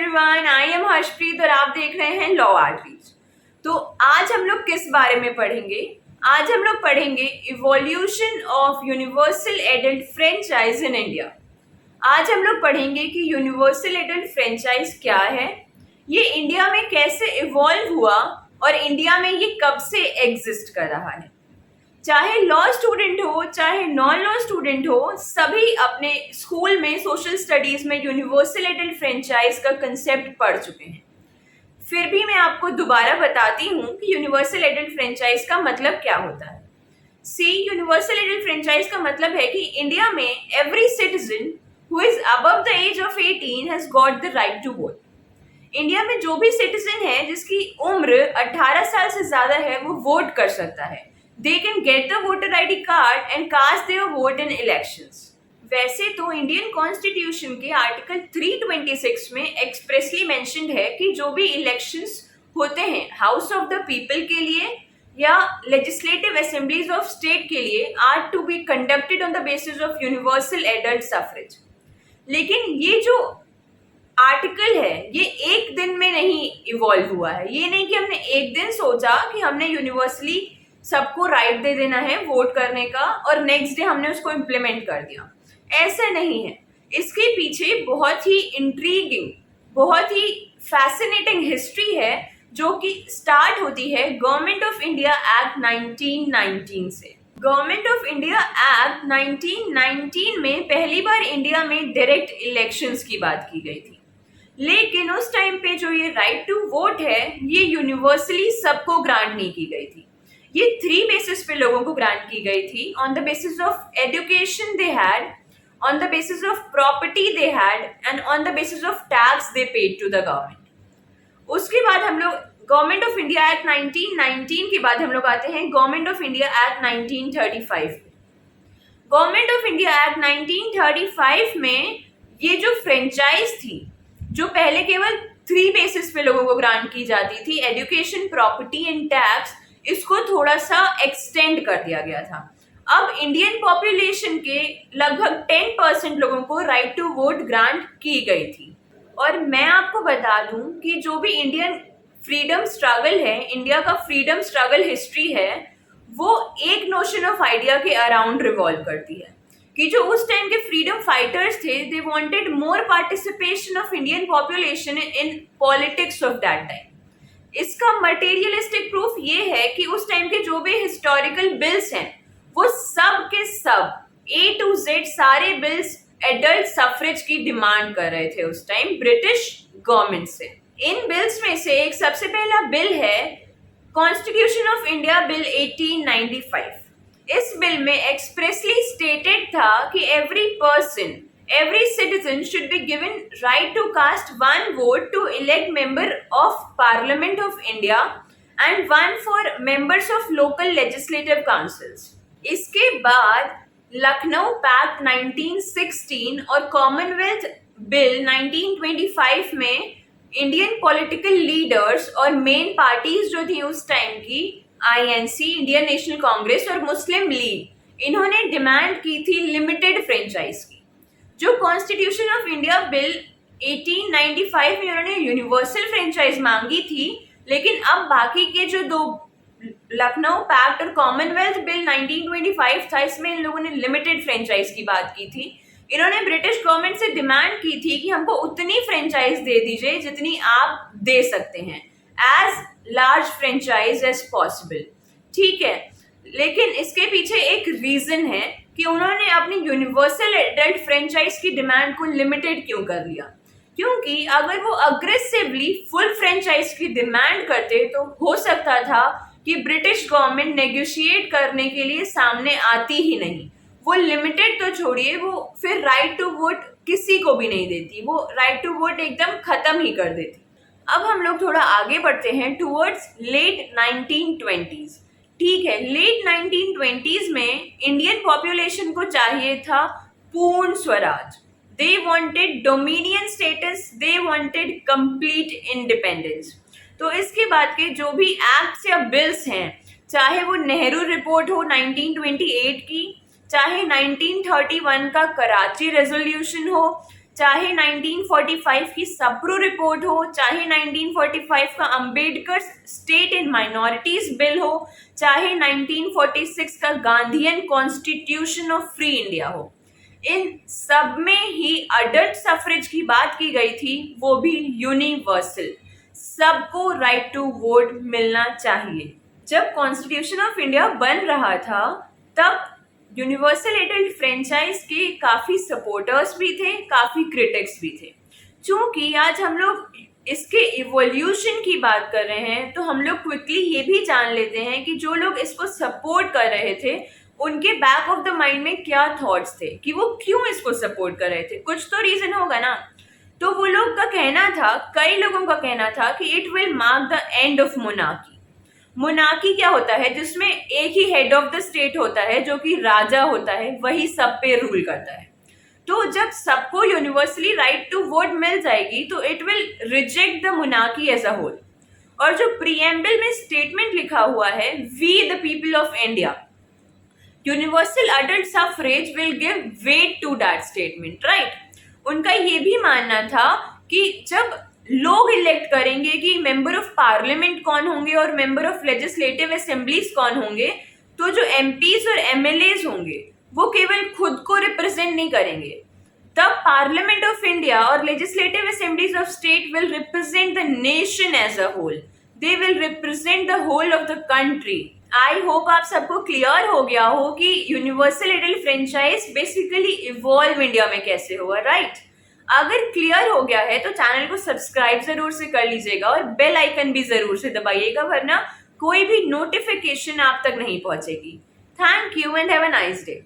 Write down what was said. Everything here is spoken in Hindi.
एवरीवन, आई एम हर्षप्रीत और आप देख रहे हैं लॉ आर्टरीज। तो आज हम लोग किस बारे में पढ़ेंगे? आज हम लोग पढ़ेंगे evolution of universal adult franchise in India. आज हम लोग पढ़ेंगे कि यूनिवर्सल एडल्ट फ्रेंचाइज क्या है, ये इंडिया में कैसे इवॉल्व हुआ और इंडिया में ये कब से एग्जिस्ट कर रहा है। चाहे लॉ स्टूडेंट हो चाहे नॉन लॉ स्टूडेंट हो, सभी अपने स्कूल में सोशल स्टडीज में यूनिवर्सल एडल्ट फ्रेंचाइज का कंसेप्ट पढ़ चुके हैं। फिर भी मैं आपको दोबारा बताती हूँ कि यूनिवर्सल एडल्ट फ्रेंचाइज का मतलब क्या होता है। यूनिवर्सल एडल्ट फ्रेंचाइज का मतलब है कि इंडिया में every citizen who is above the age of 18 has got the right to vote. India में जो भी सिटीजन है जिसकी उम्र 18 साल से ज्यादा है वो वोट कर सकता है। They can get the voter ID card and cast their vote in elections. वैसे तो इंडियन कॉन्स्टिट्यूशन के आर्टिकल 326 में एक्सप्रेसली मेंशन्ड है कि जो भी इलेक्शंस होते हैं हाउस ऑफ द पीपल के लिए या लेजिस्लेटिव असेंबलीज ऑफ स्टेट के लिए are to be conducted on the basis of universal adult suffrage. लेकिन ये जो आर्टिकल है ये एक दिन में नहीं इवॉल्व हुआ है। ये नहीं कि हमने एक दिन सोचा कि हमने यूनिवर्सली सबको राइट दे देना है वोट करने का और नेक्स्ट डे हमने उसको इम्प्लीमेंट कर दिया। ऐसा नहीं है। इसके पीछे बहुत ही इंट्रीगिंग, बहुत ही फैसिनेटिंग हिस्ट्री है जो कि स्टार्ट होती है गवर्नमेंट ऑफ इंडिया एक्ट 1919 से। गवर्नमेंट ऑफ इंडिया एक्ट 1919 में पहली बार इंडिया में डायरेक्ट इलेक्शंस की बात की गई थी। लेकिन उस टाइम पे जो ये राइट टू वोट है ये यूनिवर्सली सबको ग्रांट नहीं की गई थी। ये 3 बेसिस पे लोगों को ग्रांट की गई थी। On the basis of education they had, on the basis of property they had and on the basis of tax they paid to the government. उसके बाद हम लोग गवर्नमेंट ऑफ इंडिया एक्ट 1919 के बाद हम लोग आते हैं government of India act 1935। Government of India act 1935 में ये जो फ्रेंचाइज थी, जो पहले केवल 3 बेसिस पे लोगों को ग्रांट की जाती थी, एजुकेशन, प्रॉपर्टी एंड टैक्स, इसको थोड़ा सा एक्सटेंड कर दिया गया था। अब इंडियन पॉपुलेशन के लगभग 10% लोगों को राइट टू वोट ग्रांट की गई थी। और मैं आपको बता दूं कि जो भी इंडियन फ्रीडम स्ट्रगल है, इंडिया का फ्रीडम स्ट्रगल हिस्ट्री है, वो एक नोशन ऑफ आइडिया के अराउंड रिवॉल्व करती है कि जो उस टाइम के फ्रीडम फाइटर्स थे, they wanted more participation of Indian population in politics of that time. इसका मटेरियलिस्टिक प्रूफ ये है कि उस टाइम के जो भी हिस्टोरिकल बिल्स हैं वो सब के सब A to Z सारे बिल्स एडल्ट सफरेज की डिमांड कर रहे थे उस टाइम ब्रिटिश गवर्नमेंट से। इन बिल्स में से एक सबसे पहला बिल है कॉन्स्टिट्यूशन ऑफ इंडिया बिल 1895। इस बिल में एक्सप्रेसली स्टेटेड था कि every citizen should be given right to cast 1 vote to elect member of Parliament of India and 1 for members of local legislative councils. इसके बाद लखनऊ पैक्ट 1916 और कॉमनवेल्थ बिल 1925 में इंडियन पॉलिटिकल लीडर्स और मेन पार्टीज जो थी उस टाइम की, INC, इंडियन नेशनल कांग्रेस और मुस्लिम लीग, इन्होंने डिमांड की थी लिमिटेड फ्रेंचाइज की। जो कॉन्स्टिट्यूशन ऑफ इंडिया बिल 1895 में उन्होंने यूनिवर्सल फ्रेंचाइज मांगी थी, लेकिन अब बाकी के जो 2 लखनऊ पैक्ट और कॉमनवेल्थ बिल 1925 था, इसमें इन लोगों ने लिमिटेड फ्रेंचाइज की बात की थी। इन्होंने ब्रिटिश गवर्नमेंट से डिमांड की थी कि हमको उतनी फ्रेंचाइज दे दीजिए जितनी आप दे सकते हैं, as large franchise as possible. ठीक है, लेकिन इसके पीछे एक रीजन है कि उन्होंने अपनी यूनिवर्सल एडल्ट फ्रेंचाइज की डिमांड को लिमिटेड क्यों कर लिया। क्योंकि अगर वो अग्रेसिवली फुल फ्रेंचाइज की डिमांड करते तो हो सकता था कि ब्रिटिश गवर्नमेंट नेगोशिएट करने के लिए सामने आती ही नहीं। वो लिमिटेड तो छोड़िए, वो फिर राइट टू वोट किसी को भी नहीं देती, वो राइट टू वोट एकदम खत्म ही कर देती। अब हम लोग थोड़ा आगे बढ़ते हैं टूवर्ड्स लेट 1920s। ठीक है, लेट 1920s में इंडियन पॉपुलेशन को चाहिए था पूर्ण Swaraj. They wanted dominion status, they wanted complete independence. तो इसके बाद के जो भी एक्ट्स या बिल्स हैं, चाहे वो नेहरू रिपोर्ट हो 1928 की, चाहे 1931 का कराची रेजोल्यूशन हो, चाहे 1945 की सप्रू रिपोर्ट हो, चाहे 1945 का Ambedkar state and minorities bill हो, चाहे 1946 का Gandhian constitution of free India हो, इन सब में ही अडल्ट सफरेज की बात की गई थी, वो भी यूनिवर्सल। सबको राइट टू वोट मिलना चाहिए। जब कॉन्स्टिट्यूशन ऑफ इंडिया बन रहा था तब यूनिवर्सल एडल्ट फ्रेंचाइज के काफ़ी सपोर्टर्स भी थे, काफ़ी क्रिटिक्स भी थे। चूंकि आज हम लोग इसके इवोल्यूशन की बात कर रहे हैं तो हम लोग क्विकली ये भी जान लेते हैं कि जो लोग इसको सपोर्ट कर रहे थे उनके बैक ऑफ द माइंड में क्या थॉट्स थे, कि वो क्यों इसको सपोर्ट कर रहे थे। कुछ तो रीजन होगा ना। तो वो लोग का कहना था, कई लोगों का कहना था कि it will mark the end of monarchy. Monarchy क्या होता है? जिसमें एक ही हेड ऑफ द स्टेट होता है जो कि राजा होता है, वही सब पे रूल करता है। तो जब सबको यूनिवर्सली राइट टू वोट मिल जाएगी तो it will reject the monarchy as a whole. और जो प्रीएम्बल में स्टेटमेंट लिखा हुआ है, we the people of India, universal adult suffrage will give weight to that statement, right. उनका ये भी मानना था कि जब लोग इलेक्ट करेंगे कि मेंबर ऑफ पार्लियामेंट कौन होंगे और मेंबर ऑफ लेजिस्लेटिव असेंबलीज कौन होंगे, तो जो एमपीज और एमएलएज होंगे वो केवल खुद को रिप्रेजेंट नहीं करेंगे, तब पार्लियामेंट ऑफ इंडिया और legislative assemblies of state will represent the nation as a whole. They will represent the whole of the country. I hope आप सबको क्लियर हो गया हो कि universal adult franchise basically evolve India में कैसे हुआ, राइट। अगर क्लियर हो गया है तो चैनल को सब्सक्राइब जरूर से कर लीजिएगा और बेल आइकन भी जरूर से दबाइएगा, वरना कोई भी नोटिफिकेशन आप तक नहीं पहुंचेगी। Thank you and have a nice day.